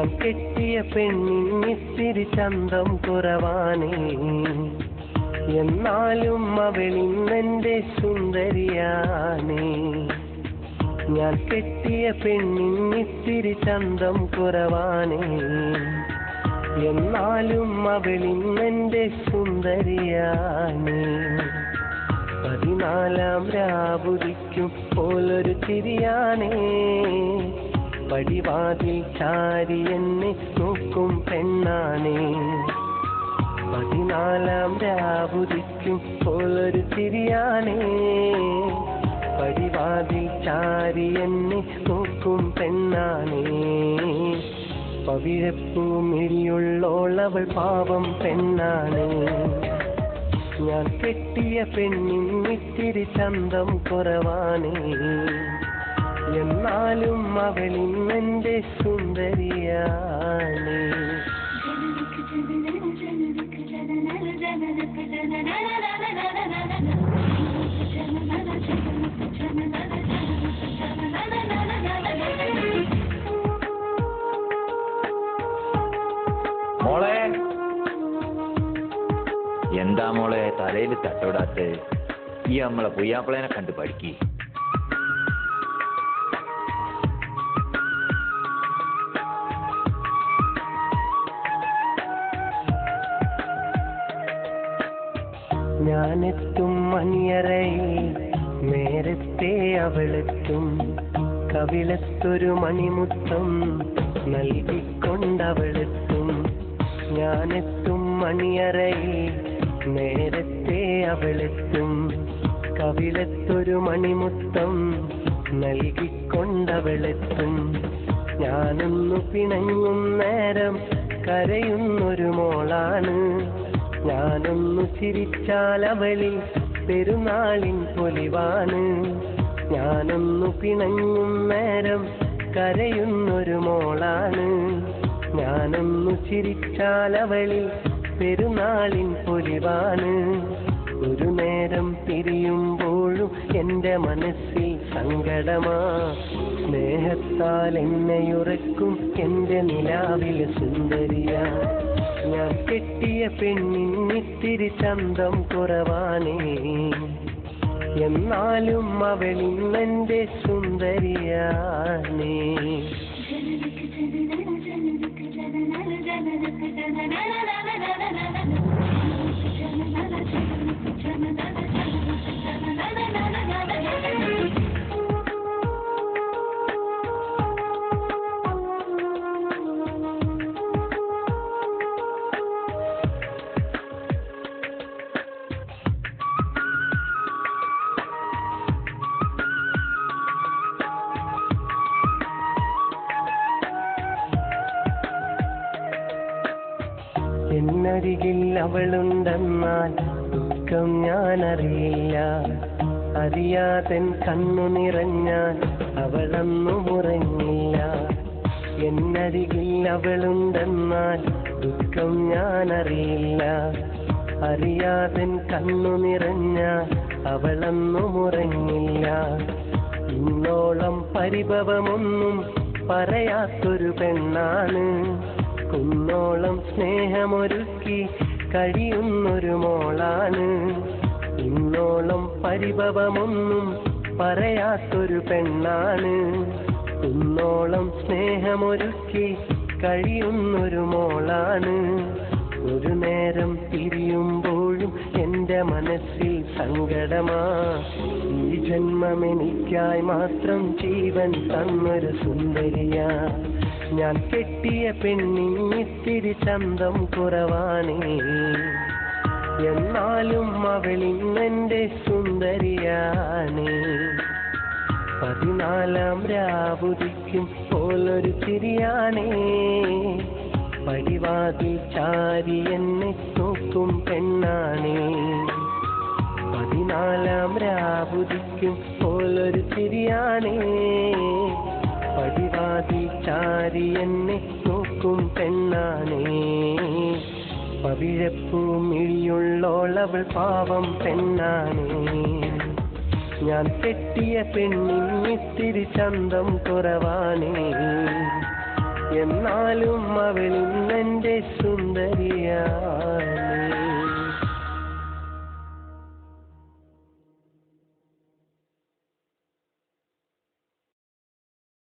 ഞാൻ കെട്ടിയ പെണ്ണിന്നിത്തിരി ചന്തം കുറവാണേ, എന്നാലും അവളിന്നെന്റെ സുന്ദരിയാണേ. ഞാൻ കെട്ടിയ പെണ്ണിന്നിത്തിരി ചന്തം കുറവാണേ, എന്നാലും അവളിന്നെന്റെ സുന്ദരിയാണേ. 14 രാവുദിക്കും പോലൊരു ചിരിയാണേ, പടിവാതിൽ ചാരി എന്നെ നോക്കും പെണ്ണാണേ. 14 രാവുദിക്കും പോലൊരു ചിരിയാണേ, പടിവാതിൽ ചാരി എന്നെ നോക്കും പെണ്ണാണേ. പവിഴപ്പൂമിഴിയുള്ളോളവൾ പാവം പെണ്ണാണ്. ഞാൻ കെട്ടിയ പെണ്ണിന്നിത്തിരി ചന്തം കുറവാണേ, എന്നാലും അവളിന്നെന്റെ സുന്ദരിയാണ്. മോളെ, എന്താ മോളെ തലയിൽ തട്ടോടാത്ത്? ഈ നമ്മളെ പുയ്യാപ്പിളേനെ കണ്ട് പഠിക്കി. ഞാനെത്തും മണിയറയിൽ നേരത്തെ അവളെത്തും, കവിളത്തൊരു മണിമുത്തം നൽകിക്കൊണ്ടവളെത്തും. ഞാനെത്തും മണിയറയിൽ നേരത്തെ അവളെത്തും, കവിളത്തൊരു മണിമുത്തം നൽകിക്കൊണ്ടവളെത്തും. ഞാനൊന്നു പിണങ്ങും നേരം കരയുന്നൊരു മോളാണ്, ഞാനൊന്നു ചിരിച്ചാൽ അവളിൽ പെരുന്നാളിൻ പൊലിവാണ്. ഞാനൊന്നു പിണങ്ങും നേരം കരയുന്നൊരു മോളാണ്, ഞാനൊന്നു ചിരിച്ചാൽ അവളിൽ പെരുന്നാളിൻ പൊലിവാണ്. ഒരു നേരം പിരിയുമ്പോഴും എൻ്റെ മനസ്സിൽ സങ്കടമാ, സ്നേഹത്താൽ എന്നെയുറക്കും എൻ്റെ നിലാവിലെ സുന്ദരിയാ. ഞാൻ കെട്ടിയ പെണ്ണിന്നിത്തിരി ചന്തം കുറവാണേ, എന്നാലും അവളിന്നെന്റെ സുന്ദരിയാണേ. എന്നരികിൽ അവളുണ്ടെന്നാൽ ദുഃഖം ഞാനറിയില്ല, അറിയാതൻ കണ്ണു നിറഞ്ഞാൽ അവളൊന്നും ഉറങ്ങില്ല. എന്നരികിൽ അവളുണ്ടെന്നാൽ ദുഃഖം ഞാനറിയില്ല, അറിയാതൻ കണ്ണു നിറഞ്ഞാൽ അവളൊന്നും ഉറങ്ങില്ല. ഇന്നോളം പരിഭവമൊന്നും പറയാത്തൊരു പെണ്ണാണ്, കുന്നോളം സ്നേഹമൊരുക്കി കഴിയുന്നൊരു മോളാണ്. ഇന്നോളം പരിഭവമൊന്നും പറയാത്തൊരു പെണ്ണാണ്, കുന്നോളം സ്നേഹമൊരുക്കി കഴിയുന്നൊരു മോളാണ്. ഒരു നേരം പിരിയുമ്പോഴും എൻ്റെ മനസ്സിൽ സങ്കടമാ, ഈ ജന്മം എനിക്കായി മാത്രം ജീവൻ തന്നൊരു സുന്ദരിയാ. ഞാൻ കെട്ടിയ പെണ്ണിന്നിത്തിരി ചന്തം കുറവാണേ, എന്നാലും അവളിന്നെന്റെ സുന്ദരിയാണേ. 14 രാവുദിക്കും പോലൊരു ചിരിയാണേ, പടിവാതിൽ ചാരി എന്നെ നോക്കും പെണ്ണാണേ. 14 രാവുദിക്കും പോലൊരു ചിരിയാണേ, പടിവാതിൽ ചാരി എന്നെ നോക്കും പെണ്ണാണേ. പവിഴപ്പൂമിഴിയുള്ളോളവൾ പാവം പെണ്ണാണേ. ഞാൻ കെട്ടിയ പെണ്ണിന്നിത്തിരി ചന്തം കുറവാണേ, എന്നാലും അവളിന്നെന്റെ